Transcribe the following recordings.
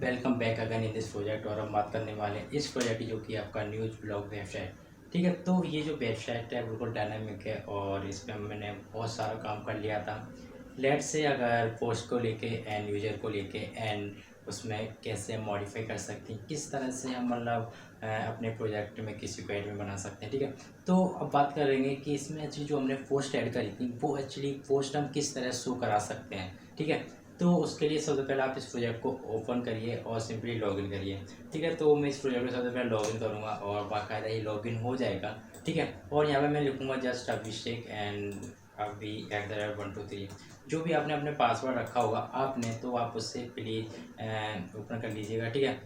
Welcome back again in this project. और हम बात करने वाले हैं इस प्रोजेक्ट की, जो कि आपका न्यूज़ ब्लॉग वेबसाइट। ठीक है, तो ये जो वेबसाइट है बिल्कुल डायनामिक है और इस पर मैंने बहुत सारा काम कर लिया था। लेट से अगर पोस्ट को लेके एंड यूजर को लेके एंड उसमें कैसे मॉडिफाई कर सकते हैं, किस तरह से हम मतलब अपने प्रोजेक्ट में किसी को एडमिन बना सकते हैं। ठीक है, तो अब बात करेंगे कि इसमें एक्चुअली जो हमने पोस्ट ऐड करी थी वो एक्चुअली पोस्ट हम किस तरह शो करा सकते हैं। ठीक है, तो उसके लिए सबसे पहले आप इस प्रोजेक्ट को ओपन करिए और सिंपली लॉगिन करिए। ठीक है, तो मैं इस प्रोजेक्ट को सबसे पहले लॉगिन करूँगा और बाकायदा ही लॉगिन हो जाएगा। ठीक है, और यहाँ पे मैं लिखूँगा जस्ट अभिषेक एंड अभी @123। जो भी आपने अपने पासवर्ड रखा होगा आपने, तो आप उससे प्लीज़ ओपन कर लीजिएगा। ठीक है,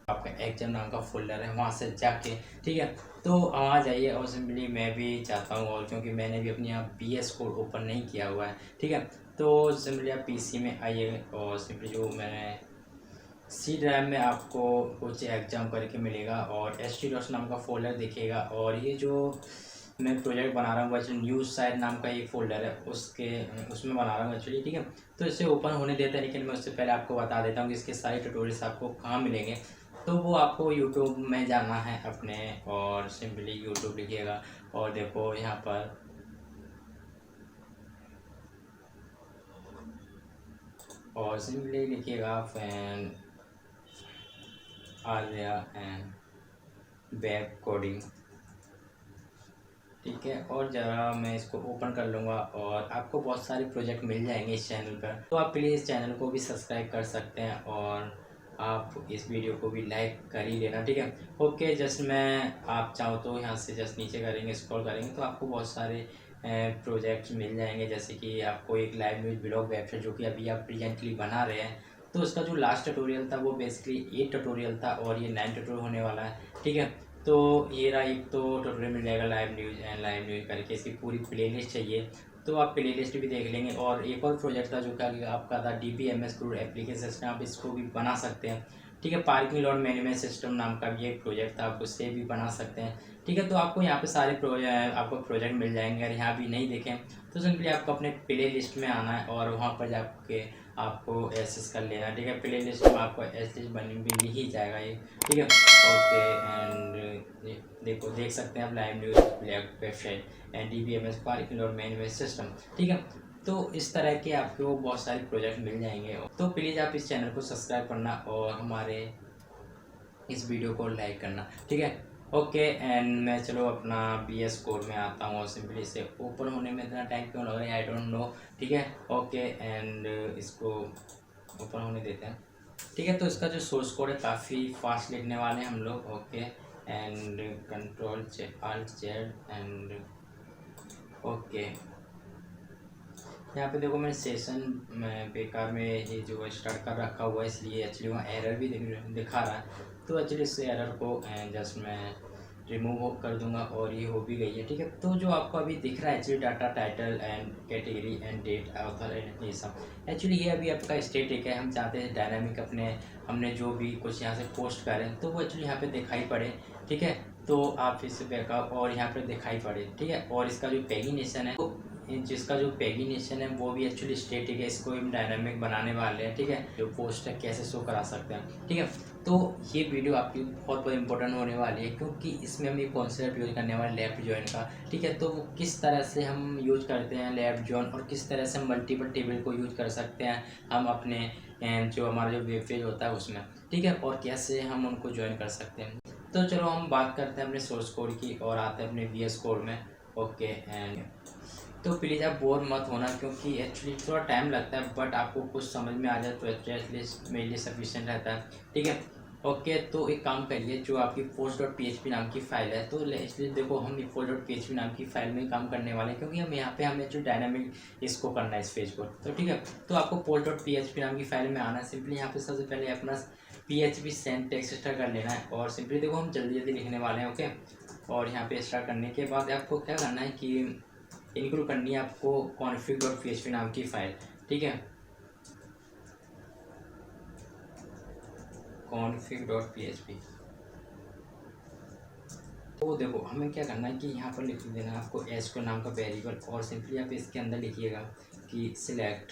आपका एग्जाम नाम का फोल्डर है, वहाँ से जाके ठीक है, तो वहाँ जाइए और सिंपली मैं भी चाहता हूँ, और क्योंकि मैंने भी अपने यहाँ PS कोड ओपन नहीं किया हुआ है। ठीक है, तो सिंपली आप PC में आइए और सिंपली जो मैंने C ड्राइव में आपको कुछ एग्जाम करके मिलेगा और HT नाम का फोल्डर दिखेगा। और ये जो मैं प्रोजेक्ट बना रहा हूँ वो एक्चुअली न्यूज़ साइट नाम का एक फ़ोल्डर है, उसमें बना रहा हूँ एक्चुअली। ठीक है, तो इसे ओपन होने देते हैं, लेकिन मैं उससे पहले आपको बता देता हूँ कि इसके सारे ट्यूटोरियल्स आपको कहाँ मिलेंगे। तो वो आपको यूट्यूब में जाना है अपने, और सिंपली यूट्यूब लिखिएगा और देखो यहाँ पर, और सिंपली लिखिएगा fan Alia and web coding. ठीक है, और ज़रा मैं इसको ओपन कर लूँगा और आपको बहुत सारे प्रोजेक्ट मिल जाएंगे इस चैनल पर। तो आप प्लीज़ इस चैनल को भी सब्सक्राइब कर सकते हैं और आप इस वीडियो को भी लाइक कर ही लेना। ठीक है, ओके, जस्ट मैं आप चाहो तो यहाँ से जस्ट नीचे करेंगे, स्क्रॉल करेंगे तो आपको बहुत सारे प्रोजेक्ट्स मिल जाएंगे। जैसे कि आपको एक लाइव न्यूज़ ब्लॉग वेबसाइट, जो कि अभी आप प्रेजेंटली बना रहे हैं, तो उसका जो लास्ट ट्यूटोरियल था वो बेसिकली 8 ट्यूटोरियल था और ये 9 ट्यूटोरियल होने वाला है। ठीक है, तो ये रहा, एक तो ट्यूटोरियल मिल जाएगा live news and live news करके, इसकी पूरी प्लेलिस्ट चाहिए तो आप प्लेलिस्ट भी देख लेंगे। और एक और प्रोजेक्ट था जो कि आपका था DBMS क्रूड एप्लीकेशन सिस्टम, आप इसको भी बना सकते हैं। ठीक है, पार्किंग लॉट मैनेजमेंट सिस्टम नाम का भी एक प्रोजेक्ट था, आप उससे भी बना सकते हैं। ठीक है, तो आपको यहाँ पे सारे आपको प्रोजेक्ट मिल जाएंगे। अगर यहाँ भी नहीं देखें तो सिंपली आपको अपने प्ले लिस्ट में आना है और वहाँ पर जाके आपको एक्सेस कर लेना। ठीक है, प्ले लिस्ट में आपको एक्सेस बनी मिल ही जाएगा ये। ठीक है, ओके, एंड देखो देख सकते हैं आप live news website and DBMS parking lot management system. ठीक है, तो इस तरह के आपको बहुत सारे प्रोजेक्ट मिल जाएंगे। तो प्लीज़ आप इस चैनल को सब्सक्राइब करना और हमारे इस वीडियो को लाइक करना। ठीक है, ओके, एंड मैं चलो अपना BS कोड में आता हूँ और सिंपली इसे ओपन होने में इतना टाइम क्यों लग रहा है, आई डोंट नो। ठीक है, ओके, एंड इसको ओपन होने देते हैं। ठीक है, तो इसका जो सोर्स कोड है काफ़ी फास्ट लिखने वाले हैं हम लोग। Okay, and Ctrl+Alt+Z and okay, यहाँ पे देखो मैंने सेशन में बेकार में ये जो स्टार्ट कर रखा हुआ है, इसलिए एक्चुअली वहाँ एरर भी दिखा रहा है। तो एक्चुअली इस एरर को जस्ट मैं रिमूव कर दूंगा और ये हो भी गई है। ठीक है, तो जो आपको अभी दिख रहा है actually data title and category and date author and ये सब, एक्चुअली ये अभी आपका स्टैटिक है। हम चाहते हैं डायनामिक अपने हमने जो भी कुछ यहाँ से पोस्ट करें तो वो एक्चुअली यहाँ पे दिखाई पड़े। ठीक है, तो आप इसे बैकअप और यहाँ पे दिखाई पड़े। ठीक है, और इसका जो पेगिनेशन है जिसका जो पेगिनेशन है वो भी एक्चुअली स्टैटिक है, इसको हम डायनामिक बनाने वाले हैं। ठीक है, जो पोस्ट है कैसे शो करा सकते हैं। ठीक है, तो ये वीडियो आपकी बहुत बहुत इंपॉर्टेंट होने वाली है, क्योंकि इसमें हम एक कॉन्सेप्ट यूज करने वाले लेफ्ट जॉइन का। ठीक है, तो वो किस तरह से हम यूज करते हैं लेफ्ट जॉइन, और किस तरह से हम मल्टीपल टेबल को यूज कर सकते हैं हम अपने जो हमारा जो वेब पेज होता है उसमें। ठीक है, और कैसे हम उनको ज्वाइन कर सकते हैं। तो चलो हम बात करते हैं अपने सोर्स कोड की और आते हैं अपने VS कोड में। ओके, एंड तो प्लीज़ आप बोर मत होना, क्योंकि एक्चुअली थोड़ा टाइम लगता है, बट आपको कुछ समझ में आ जाए तो एटलीस्ट मेरे लिए सफिशिएंट रहता है। ठीक है, ओके, तो एक काम करिए, जो आपकी post.php नाम की फ़ाइल है, तो इसलिए देखो हम post.php नाम की फ़ाइल में काम करने वाले हैं, क्योंकि हम यहाँ पे हमें जो डायनामिक इसको करना है इस पेज को। तो ठीक है, तो आपको post.php नाम की फ़ाइल में आना है। सिंपली यहाँ पे सबसे पहले अपना PHP सिंटैक्स स्टार्ट कर लेना है और सिंपली देखो हम जल्दी जल्दी लिखने वाले हैं। ओके, और यहाँ पे स्टार्ट करने के बाद आपको क्या करना है कि इंक्लूड करनी है आपको config.php नाम की फ़ाइल। ठीक है, config.php। तो देखो हमें क्या करना है कि यहाँ पर लिख देना है आपको SQL नाम का वेरिएबल, और सिंपली आप इसके अंदर लिखिएगा कि सिलेक्ट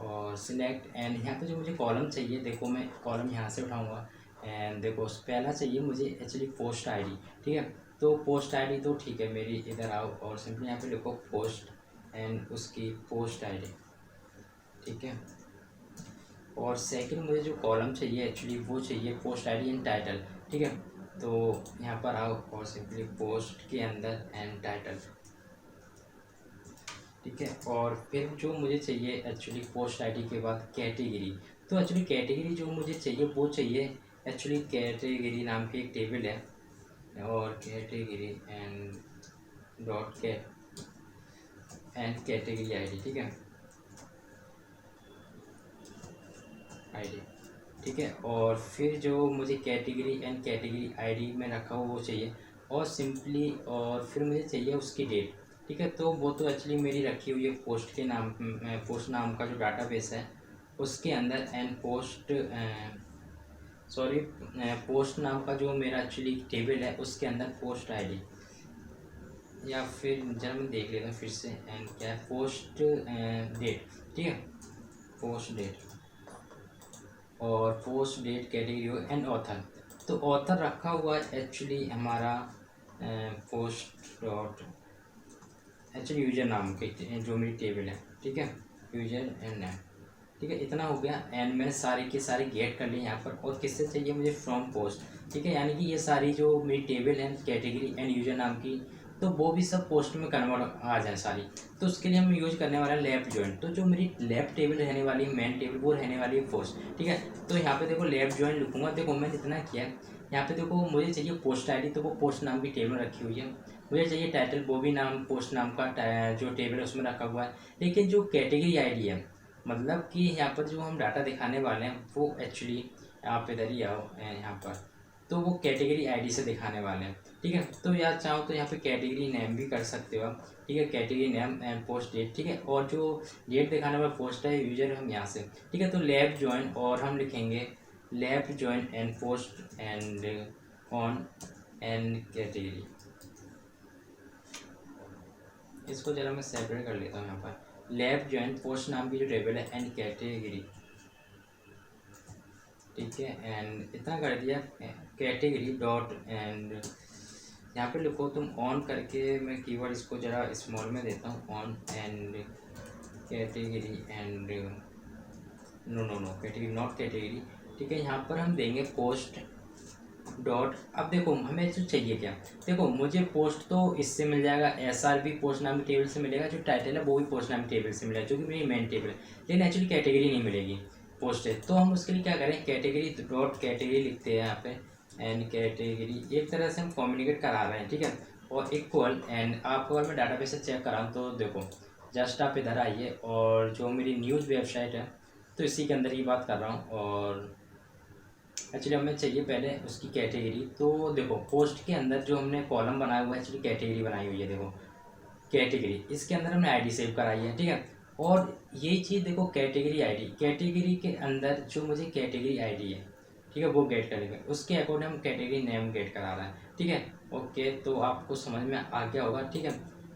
और सिलेक्ट एंड यहाँ पे जो मुझे कॉलम चाहिए, देखो मैं कॉलम यहाँ से उठाऊँगा एंड देखो पहला चाहिए मुझे एक्चुअली पोस्ट आईडी, ठीक है। तो पोस्ट आईडी तो ठीक है मेरी, इधर आओ और सिंपली यहाँ पे लिखो पोस्ट एंड उसकी पोस्ट आईडी, ठीक है। और सेकंड मुझे जो कॉलम चाहिए एक्चुअली वो चाहिए पोस्ट आईडी एंड टाइटल, ठीक है। तो यहाँ पर आओ और सिंपली पोस्ट के अंदर एंड टाइटल, ठीक है। और फिर जो मुझे चाहिए एक्चुअली पोस्ट आईडी के बाद कैटेगरी, तो एक्चुअली कैटेगरी जो मुझे चाहिए वो चाहिए एक्चुअली कैटेगरी नाम की एक टेबल है और category and dot cat and category ID, ठीक है, आईडी, ठीक है। और फिर जो मुझे कैटेगरी एंड कैटेगरी आईडी में रखा हो वो चाहिए और सिंपली और फिर मुझे चाहिए उसकी डेट, ठीक है। तो वो तो एक्चुअली मेरी रखी हुई है पोस्ट के नाम, पोस्ट नाम का जो डाटाबेस है उसके अंदर एंड पोस्ट सॉरी पोस्ट नाम का जो मेरा एक्चुअली टेबल है उसके अंदर पोस्ट आईडी, या फिर जरा मैं देख लेता हूँ फिर से एंड क्या है पोस्ट डेट, ठीक है, पोस्ट डेट और पोस्ट डेट कैटेगरी हो एंड ऑथर। तो ऑथर रखा हुआ है एक्चुअली हमारा पोस्ट डॉट एक्चुअली यूजर नाम के जो मेरी टेबल है, ठीक है, यूजर एंड नेम, ठीक है। इतना हो गया एंड मैंने सारे के सारे गेट कर लिए यहाँ पर। और किससे चाहिए मुझे फ्रॉम पोस्ट, ठीक है, यानी कि ये सारी जो मेरी टेबल है कैटेगरी एंड यूजर नाम की तो वो भी सब पोस्ट में कन्वर्ट आ जाए सारी। तो उसके लिए हम यूज करने वाला है लेफ्ट जॉइन। तो जो मेरी लेफ्ट टेबल रहने वाली है मेन टेबल वो रहने वाली है पोस्ट, ठीक है। तो यहाँ पे देखो लेफ्ट जॉइन लिखूंगा, देखो मैंने इतना किया यहाँ पे देखो मुझे चाहिए पोस्ट आईडी, तो वो पोस्ट नाम की टेबल रखी हुई है। मुझे चाहिए टाइटल, वो भी नाम पोस्ट नाम का जो टेबल है उसमें रखा हुआ है। लेकिन जो कैटेगरी आईडी है मतलब कि यहाँ पर जो हम डाटा दिखाने वाले हैं वो एक्चुअली आप इधर ही आओ यहाँ पर, तो वो कैटेगरी आईडी से दिखाने वाले हैं, ठीक है। तो यार चाहो तो यहाँ पे कैटेगरी नेम भी कर सकते हो आप, ठीक है, category name and post date, ठीक है। और जो डेट दिखाने वाला पोस्ट है यूजर हम यहाँ से, ठीक है। तो लेफ्ट जॉइन और हम लिखेंगे left join and post and on and category. इसको जरा मैं सेपरेट कर लेता हूँ यहाँ पर, लेफ्ट जॉइन पोस्ट नाम की जो टेबल है एंड कैटेगरी, ठीक है। एंड इतना कर दिया कैटेगरी डॉट एंड यहाँ पे लिखो तुम ऑन करके, मैं कीवर्ड इसको जरा स्मॉल में देता हूँ, on and category and no category not category, ठीक है। यहाँ पर हम देंगे पोस्ट डॉट, अब देखो हमें जो चाहिए क्या, देखो मुझे पोस्ट तो इससे मिल जाएगा, SRB पोस्ट नाम की टेबल से मिलेगा, जो टाइटल है वो भी पोस्ट नाम की टेबल से मिलेगा जो कि मेरी मेन टेबल है, लेकिन एक्चुअली कैटेगरी नहीं मिलेगी पोस्ट है। तो हम उसके लिए क्या करें, कैटेगरी डॉट कैटेगरी लिखते हैं यहाँ पे एंड कैटेगरी, एक तरह से हम कम्युनिकेट करा रहे हैं, ठीक है। और इक्वल एंड आपको अगर मैं डाटाबेस से चेक कराऊँ तो देखो जस्ट आप इधर आइए और जो मेरी न्यूज़ वेबसाइट है तो इसी के अंदर की बात कर रहा हूँ। और एक्चुअली हमें चाहिए पहले उसकी कैटेगरी, तो देखो पोस्ट के अंदर जो हमने कॉलम बनाया हुआ है एक्चुअली कैटेगरी बनाई हुई है, देखो कैटेगरी, इसके अंदर हमने आईडी सेव कराई है, ठीक है। और ये चीज़ देखो कैटेगरी आईडी, कैटेगरी के अंदर जो मुझे कैटेगरी आईडी है, ठीक है, वो गेट करेंगे, उसके अकॉर्डिंग हम कैटेगरी नेम गेट करा रहे हैं, ठीक है। ओके, तो आपको समझ में आ गया होगा, ठीक है।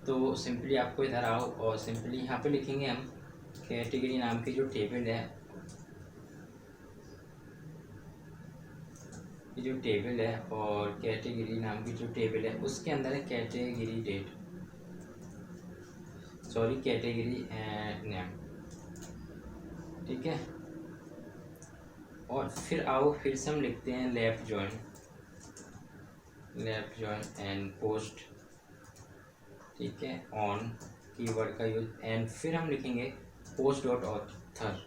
तो सिंपली आपको इधर आओ और सिंपली यहाँ पे लिखेंगे हम कैटेगरी नाम की जो टेबल है, ये जो टेबल है और कैटेगरी नाम की जो टेबल है उसके अंदर है category date, sorry category name, ठीक है। और फिर आओ फिर से हम लिखते हैं लेफ्ट जॉइन एंड पोस्ट, ठीक है, ऑन कीवर्ड का यूज एंड फिर हम लिखेंगे पोस्ट डॉट ऑथर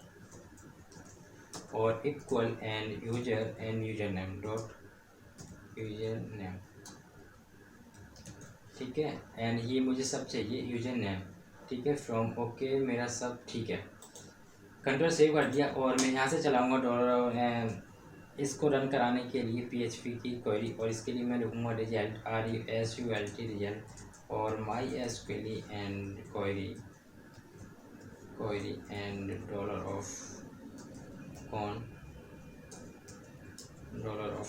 और equal and user name dot user name, ठीक है। एंड ये मुझे सब चाहिए यूजर नेम, ठीक है, फ्रॉम, ओके मेरा सब ठीक है। कंट्रोल सेव कर दिया और मैं यहाँ से चलाऊँगा डॉलर, इसको रन कराने के लिए PHP की क्वेरी, और इसके लिए मैं लिखूँगा रिजल्ट RUSULT रिजल्ट और MySQL and query and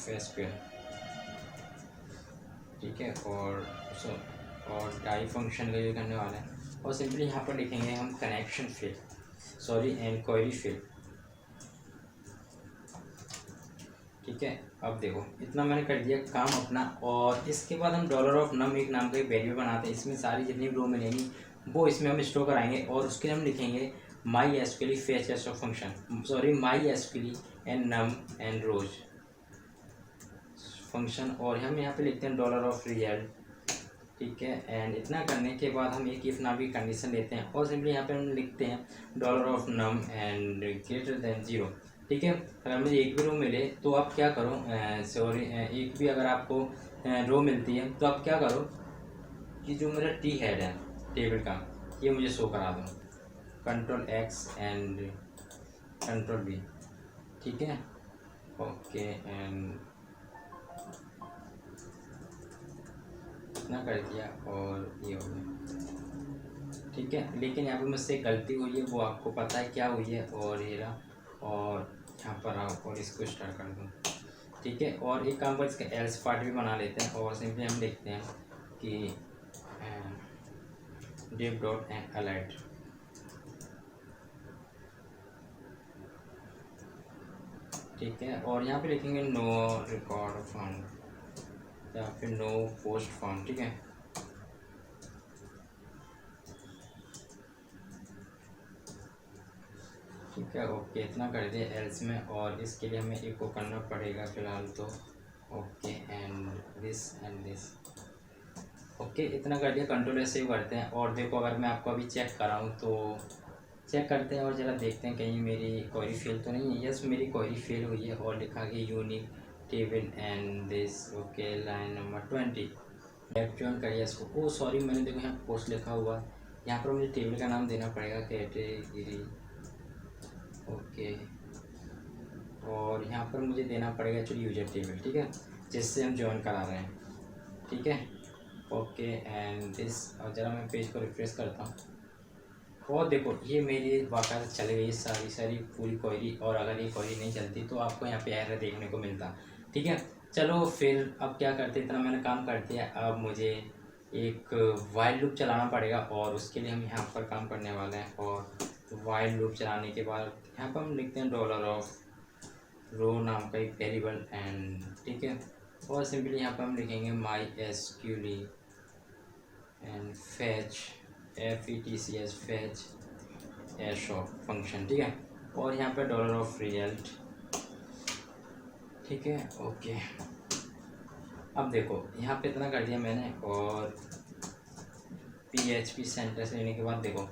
$SQL, ठीक है। और टाइप फंक्शन का यूज करने वाला है और सिंपली यहाँ पर लिखेंगे हम connection fail, sorry and query field. ठीक है, अब देखो इतना मैंने कर दिया काम अपना। और इसके बाद हम डॉलर ऑफ नम एक नाम का एक वेरिएबल बनाते हैं, इसमें सारी जितनी भी रो मिलेंगी वो इसमें हम स्टोर कराएंगे। और उसके लिए हम लिखेंगे MySQL fetch assoc function, sorry MySQL and num and rows function. और हम यहाँ पे लिखते हैं डॉलर ऑफ रिजल्ट। ठीक है, एंड इतना करने के बाद हम एक इफ नाम की कंडीशन लेते हैं और सिंपली यहाँ पे हम लिखते हैं dollar of num and greater than 0। ठीक है, अगर मुझे एक भी रो मिले तो आप क्या करो, सॉरी एक भी अगर आपको रो मिलती है तो आप क्या करो कि जो मेरा टी हेड है टेबल का ये मुझे शो करा दो, control X and control B. ठीक है, ओके, एंड इतना कर दिया और ये हो गया। ठीक है, लेकिन यहाँ पे मुझसे गलती हुई है, वो आपको पता है क्या हुई है। और ये रहा, और यहाँ पर आओ और इसको स्टार्ट कर दूँ। ठीक है, और एक काम पर इसका एल्स पार्ट भी बना लेते हैं और सिंपली हम लिखते हैं कि डिव डॉट एंड अलर्ट। ठीक है, और यहाँ पे लिखेंगे नो रिकॉर्ड फाउंड या फिर नो पोस्ट फाउंड। ठीक है, ठीक है, ओके, इतना कर दिया एल्स में। और इसके लिए हमें एक को करना पड़ेगा फ़िलहाल तो, ओके एंड दिस। ओके, इतना कर दिया, कंट्रोल एस सेव करते हैं। और देखो अगर मैं आपको अभी चेक कराऊँ तो चेक करते हैं और ज़रा देखते हैं कहीं मेरी क्वेरी फेल तो नहीं है। यस, मेरी क्वेरी फेल हुई है और लिखा कि unique table and this. Okay, line number 20 left join करिए इसको। ओ सॉरी, मैंने देखो यहाँ पोस्ट लिखा हुआ है, यहाँ पर मुझे टेबल का नाम देना पड़ेगा कैटेगरी। ओके, और यहाँ पर मुझे देना पड़ेगा एक्चुअली यूजर टेबल। ठीक है, जिससे हम ज्वाइन करा रहे हैं। ठीक है, ओके एंड दिस। और ज़रा मैं पेज को रिफ्रेश करता हूँ और देखो ये मेरी वाक़ई चल गई सारी पूरी क्वेरी। और अगर ये क्वेरी नहीं चलती तो आपको यहाँ पे एरर देखने को मिलता। ठीक है, चलो फिर अब क्या करते, इतना मैंने काम कर दिया, अब मुझे एक वाइल लूप चलाना पड़ेगा और उसके लिए हम यहाँ पर काम करने वाले हैं। और वाइल लूप चलाने के बाद यहाँ पर हम लिखते हैं डॉलर ऑफ रो नाम का एक वेरिएबल एंड। ठीक है, और सिंपली यहाँ पर हम लिखेंगे MySQL and fetch FETCH fetch S of function. ठीक है, और यहाँ पे डॉलर ऑफ रिजल्ट। ठीक है, ओके, अब देखो यहाँ पे इतना कर दिया मैंने। और PHP सेंटेंस लेने के बाद देखो,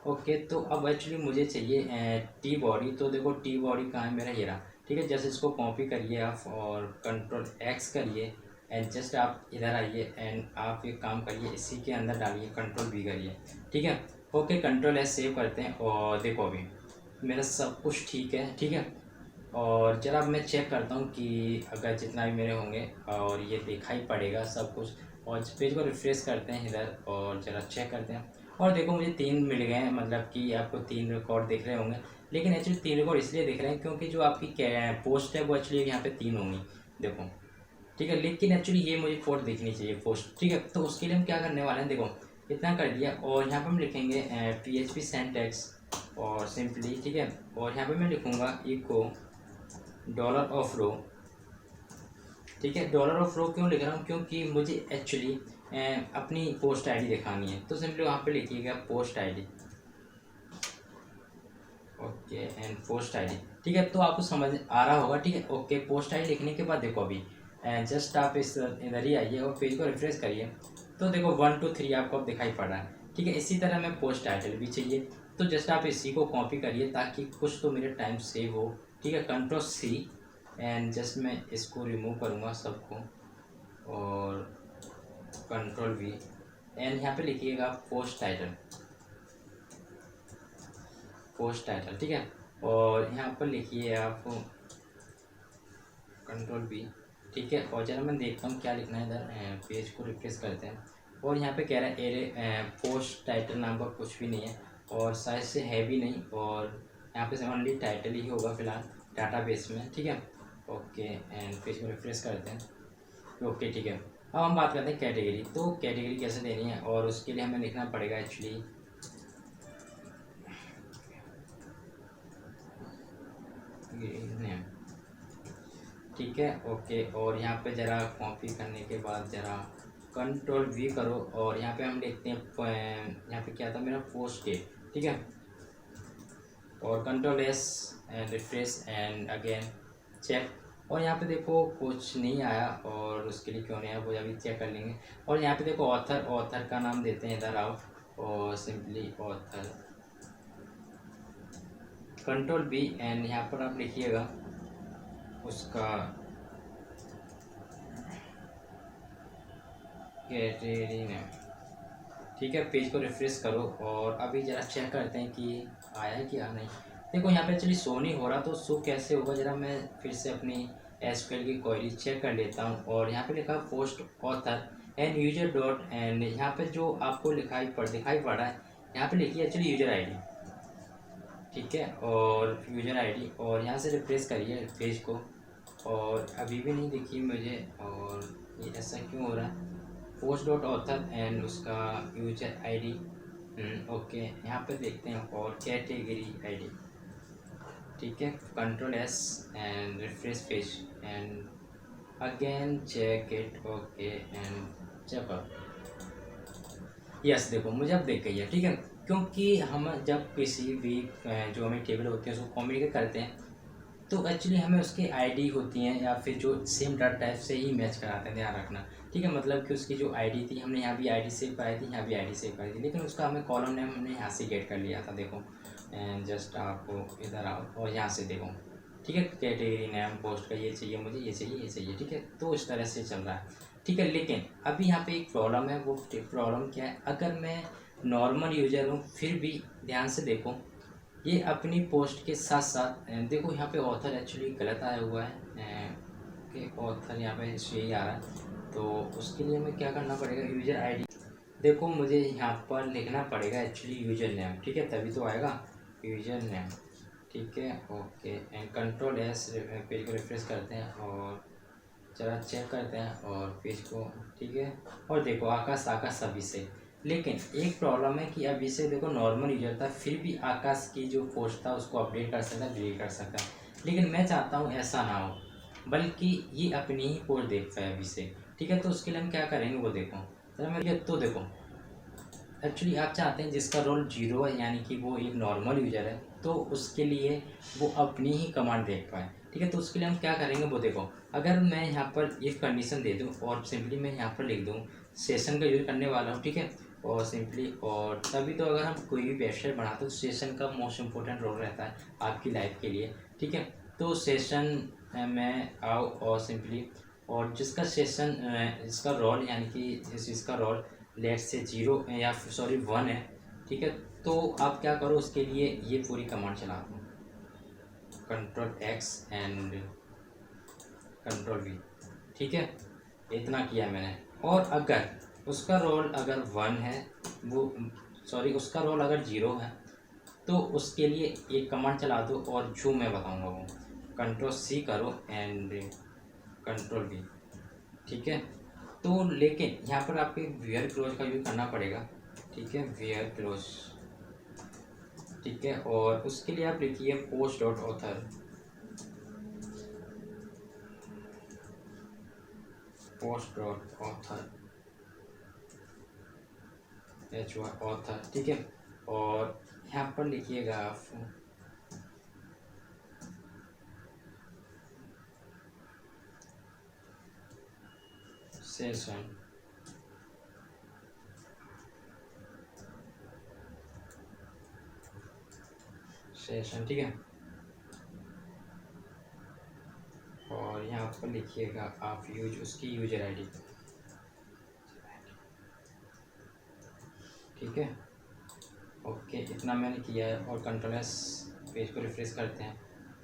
ओके, तो अब एक्चुअली मुझे चाहिए टी बॉडी। तो देखो टी बॉडी कहाँ है मेरा, ये रहा। ठीक है, जैसे इसको कॉपी करिए आप और कंट्रोल एक्स करिए एंड जस्ट आप इधर आइए एंड आप एक काम करिए, इसी के अंदर डालिए, कंट्रोल बी करिए। ठीक है, ओके, कंट्रोल एस सेव करते हैं। और देखो अभी मेरा सब कुछ ठीक है। ठीक है, और ज़रा मैं चेक करता हूँ कि अगर जितना भी मेरे होंगे और ये देखा ही पड़ेगा सब कुछ। और पेज को रिफ्रेश करते हैं इधर और ज़रा चेक करते हैं। और देखो मुझे 3 मिल गए हैं, मतलब कि आपको 3 रिकॉर्ड दिख रहे होंगे। लेकिन एक्चुअली 3 रिकॉर्ड इसलिए दिख रहे हैं क्योंकि जो आपकी पोस्ट है वो एक्चुअली यहाँ पे 3 होंगी, देखो। ठीक है, लेकिन एक्चुअली ये मुझे 4 दिखनी चाहिए पोस्ट। ठीक है, तो उसके लिए हम क्या करने वाले हैं, देखो इतना कर दिया। और यहाँ पर हम लिखेंगे PHP सिंटैक्स और सिंपली। ठीक है, और यहाँ पर मैं लिखूँगा इको डॉलर ऑफ रो। ठीक है, डॉलर ऑफ रो क्यों लिख रहा हूँ, क्योंकि मुझे एक्चुअली अपनी पोस्ट आईडी दिखानी है। तो सिंपली वहाँ पे लिखिएगा post ID. Okay and post ID. ठीक है, तो आपको समझ आ रहा होगा। ठीक है, ओके, पोस्ट आईडी लिखने के बाद देखो अभी जस्ट आप इस इधर ही आइए और पेज को रिफ्रेश करिए। तो देखो 1 2 3 आपको अब दिखाई पड़ रहा है। ठीक है, इसी तरह मैं पोस्ट टाइटल भी चाहिए। तो जस्ट आप इसी को कॉपी करिए ताकि कुछ तो मेरे टाइम सेव हो। ठीक है, कंट्रोल C एंड जस्ट मैं इसको रिमूव करूँगा सबको और कंट्रोल V एंड यहाँ पे लिखिएगा पोस्ट टाइटल। ठीक है, और यहाँ पर लिखिए आप कंट्रोल B। ठीक है, और जरा मैं देखता हूँ क्या लिखना है इधर। पेज को रिफ्रेश करते हैं और यहाँ पे कह रहा है एरे पोस्ट टाइटल नाम का कुछ भी नहीं है और साइज से है भी नहीं। और यहाँ पे ओनली टाइटल ही होगा फिलहाल डाटाबेस में। ठीक है, ओके एंड पेज को रिफ्रेश करते हैं। ओके, ठीक है, अब हम बात करते हैं कैटेगरी। तो कैटेगरी कैसे देनी है और उसके लिए हमें लिखना पड़ेगा एक्चुअली नेम, ठीक है। ओके, और यहाँ पे ज़रा कॉपी करने के बाद ज़रा कंट्रोल वी करो और यहाँ पे हम लिखते हैं, यहाँ पे क्या था मेरा पोस्ट डेट, ठीक है। और control S and refresh and again check, और यहाँ पे देखो कुछ नहीं आया, और उसके लिए क्यों नहीं आया वो अभी चेक कर लेंगे। और यहाँ पे देखो ऑथर का नाम देते हैं इधर आओ, और simply author, control B and यहाँ पर आप लिखिएगा उसका कैटेगरी नेम, ठीक है। पेज को रिफ्रेश करो और अभी ज़रा चेक करते हैं कि आया है कि आ नहीं। देखो यहाँ पे एक्चुअली शो नहीं हो रहा, तो शो कैसे होगा, ज़रा मैं फिर से अपनी एसक्यूएल की क्वेरी चेक कर लेता हूँ। और यहाँ पे लिखा post author and user dot, and यहाँ पे जो आपको दिखाई पड़ रहा है, यहाँ पे लिखिए एक्चुअली यूजर आईडी, ठीक है। और यूजर आईडी, और यहाँ से रिफ्रेश करिए पेज को, और अभी भी नहीं दिखी मुझे, और ये ऐसा क्यों हो रहा है। पोस्ट डॉट ऑथर एंड उसका यूजर आईडी, ओके यहाँ पे देखते हैं, और कैटेगरी आईडी, ठीक है। Control S and refresh page and again check it, okay and check out, yes देखो मुझे अब दिख गई है, ठीक है। क्योंकि हम जब किसी भी जो हमें टेबल होती है उसको कम्युनिकेट करते हैं, तो एक्चुअली हमें उसकी आईडी होती हैं या फिर जो सेम डाटा टाइप से ही मैच कराते हैं, ध्यान रखना, ठीक है। मतलब कि उसकी जो आईडी थी, हमने यहाँ भी आईडी सेव कराई थी, यहाँ भी आईडी सेव कराई थी, लेकिन उसका हमें कॉलम नेम हमने यहाँ से गेट कर लिया था, देखो। एंड जस्ट आपको इधर आओ और यहाँ से देखो, ठीक है। कैटेगरी नेम पोस्ट का ये चाहिए मुझे, ये चाहिए, ये चाहिए, ठीक है। तो इस तरह से चल रहा है, ठीक है। लेकिन अभी यहाँ पे एक प्रॉब्लम है, वो प्रॉब्लम क्या है, अगर मैं नॉर्मल यूजर हूँ फिर भी ध्यान से देखो, ये अपनी पोस्ट के साथ साथ देखो यहाँ पे ऑथर एक्चुअली गलत आया हुआ है, कि ऑथर यहाँ पे यही आ रहा है, तो उसके लिए हमें क्या करना पड़ेगा, यूजर आईडी, देखो मुझे यहाँ पर लिखना पड़ेगा एक्चुअली यूजर नेम, ठीक है, तभी तो आएगा यूजर नेम, ठीक है। Okay and control S, page को रिफ्रेश करते हैं और जरा चेक करते हैं और पेज को, ठीक है। और देखो आकाश सभी से, लेकिन एक प्रॉब्लम है कि अभी से देखो नॉर्मल यूजर था फिर भी आकाश की जो पोस्ट था उसको अपडेट कर सकता है, डिलीट कर सकता है, लेकिन मैं चाहता हूँ ऐसा ना हो, बल्कि ये अपनी ही पोस्ट देख पाए अभी से, ठीक है। तो उसके लिए हम क्या करेंगे वो देखो जरा मैं, तो देखो एक्चुअली आप चाहते हैं जिसका रोल जीरो है, यानी कि वो एक नॉर्मल यूजर है, तो उसके लिए वो अपनी ही कमांड देख पाए, ठीक है। तो उसके लिए हम क्या करेंगे वो देखो, अगर मैं यहाँ पर इफ़ कंडीशन दे दूँ और सिंपली मैं यहाँ पर लिख दूँ सेशन का यूज करने वाला हूँ, ठीक है। और सिंपली, और तभी तो अगर हम कोई भी वेबसाइट बनाते हैं तो सेशन का मोस्ट इम्पोर्टेंट रोल रहता है आपकी लाइफ के लिए, ठीक है। तो सेशन में आओ और सिंपली, और जिसका सेशन इसका रोल यानी कि इसका रोल लेट से जीरो या सॉरी वन है, ठीक है। तो आप क्या करो उसके लिए ये पूरी कमांड चला दो, control X and control we, ठीक है। इतना किया मैंने, और अगर उसका रोल अगर वन है, वो सॉरी उसका रोल अगर जीरो है, तो उसके लिए एक कमांड चला दो, और जो मैं बताऊंगा वो कंट्रोल सी करो एंड कंट्रोल वी, ठीक है। तो लेकिन यहाँ पर आपको वेयर क्लोज का यूज करना पड़ेगा, ठीक है, वेयर क्लोज, ठीक है। और उसके लिए आप लिखिए post dot author, post dot author author, ठीक है। और यहाँ पर लिखिएगा आप सेशन, ठीक है। और यहाँ पर लिखिएगा आप उसकी यूजर आईडी, ठीक है। ओके इतना मैंने किया है, और कंट्रोल एस, पेज को रिफ्रेश करते हैं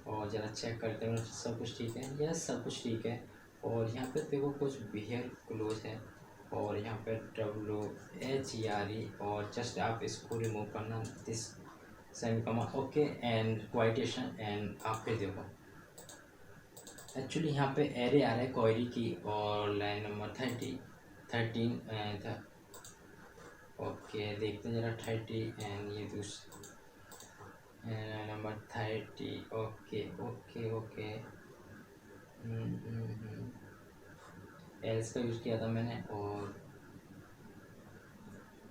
और ज़रा चेक करते हैं सब कुछ ठीक है, यस सब कुछ ठीक है। और यहाँ पे देखो कुछ बिहेयर क्लोज है, और यहाँ पे WHERE, और जस्ट आप इसको रिमूव करना, दिस सेमी कमा, ओके एंड क्वाइटेशन, एंड आप पे देखो एक्चुअली यहाँ पे एरे आ रहा है क्वेरी की, और लाइन नंबर 13 ओके देखते हैं जरा 30 एंड ये number IT, okay okay okay. Else का यूज़ किया था मैंने, और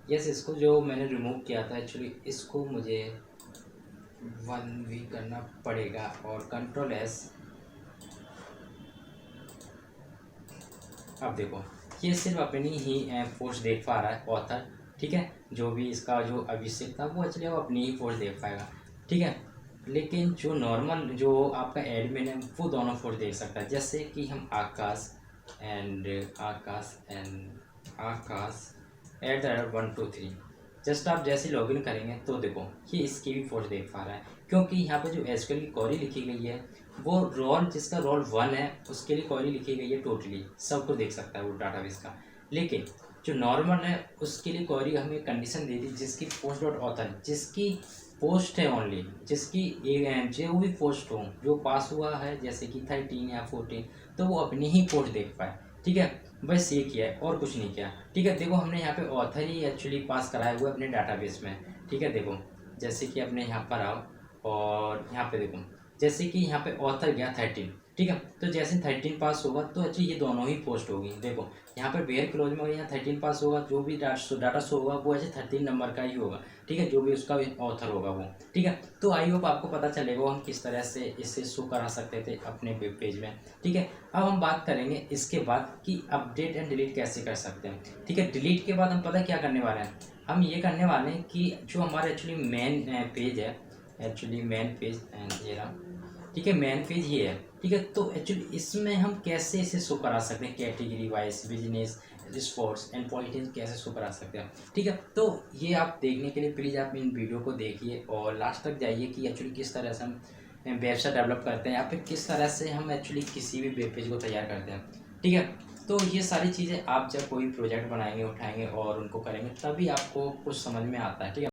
यस इसको जो मैंने रिमूव किया था एक्चुअली, इसको मुझे 1V करना पड़ेगा और Ctrl+S। अब देखो ये सिर्फ अपनी ही पोस्ट देख पा रहा है ऑथर, ठीक है। जो भी इसका जो अभिषेक था वो एक्चुअली वो अपनी ही पोस्ट देख पाएगा, ठीक है। लेकिन जो नॉर्मल जो आपका एडमिन है वो दोनों पोस्ट देख सकता है। जैसे कि हम आकाश एंड आकाश @123, जस्ट आप जैसे लॉगिन करेंगे तो देखो ये इसकी भी पोस्ट देख पा रहा है, क्योंकि यहाँ पे जो एसक्यूएल की क्वेरी लिखी गई है वो रोल, जिसका रोल 1 है उसके लिए क्वेरी लिखी गई है, टोटली सबको देख सकता है वो डाटाबेस का। लेकिन जो नॉर्मल है उसके लिए क्वेरी हमें कंडीशन दे दी, जिसकी पोस्ट डॉट ऑथर, जिसकी पोस्ट है ओनली, जिसकी जो भी पोस्ट हो जो पास हुआ है जैसे कि 13 या 14, तो वो अपनी ही पोस्ट देख पाए, ठीक है। बस ये किया है और कुछ नहीं किया, ठीक है। देखो हमने यहाँ पे ऑथर ही एक्चुअली पास कराया हुआ है अपने डाटाबेस में, ठीक है। देखो जैसे कि अपने यहाँ पर आओ और यहाँ पे देखो, जैसे कि यहाँ पे ऑथर गया 13, ठीक है। तो जैसे 13 पास होगा तो एक्चुअली ये दोनों ही पोस्ट होगी। देखो यहाँ पर वेयर क्लोज में यहाँ 13 पास होगा, जो भी डाटा शो होगा वो ऐसे 13 नंबर का ही होगा, ठीक है, जो भी उसका ऑथर होगा वो, ठीक है। तो आई होप आपको पता चलेगा हम किस तरह से इसे शो करा सकते थे अपने वेब पेज में, ठीक है। अब हम बात करेंगे इसके बाद कि अपडेट एंड डिलीट कैसे कर सकते हैं, ठीक है। डिलीट के बाद हम पता क्या करने वाले हैं, हम ये करने वाले हैं कि जो हमारा एक्चुअली मेन पेज है, एक्चुअली मेन पेज ये रहा, ठीक है, मेन पेज ये है, ठीक है। तो एक्चुअली इसमें हम कैसे इसे शो करा सकते हैं, category wise, business, sports and politics कैसे शो करा सकते हैं, ठीक है। तो ये आप देखने के लिए प्लीज़ आप इन वीडियो को देखिए और लास्ट तक जाइए कि एक्चुअली किस तरह से हम वेबसाइट डेवलप करते हैं या फिर किस तरह से हम एक्चुअली किसी भी वेब पेज को तैयार करते हैं, ठीक है। तो ये सारी चीज़ें आप जब कोई प्रोजेक्ट बनाएंगे, उठाएंगे और उनको करेंगे तभी आपको कुछ समझ में आता है, ठीक है।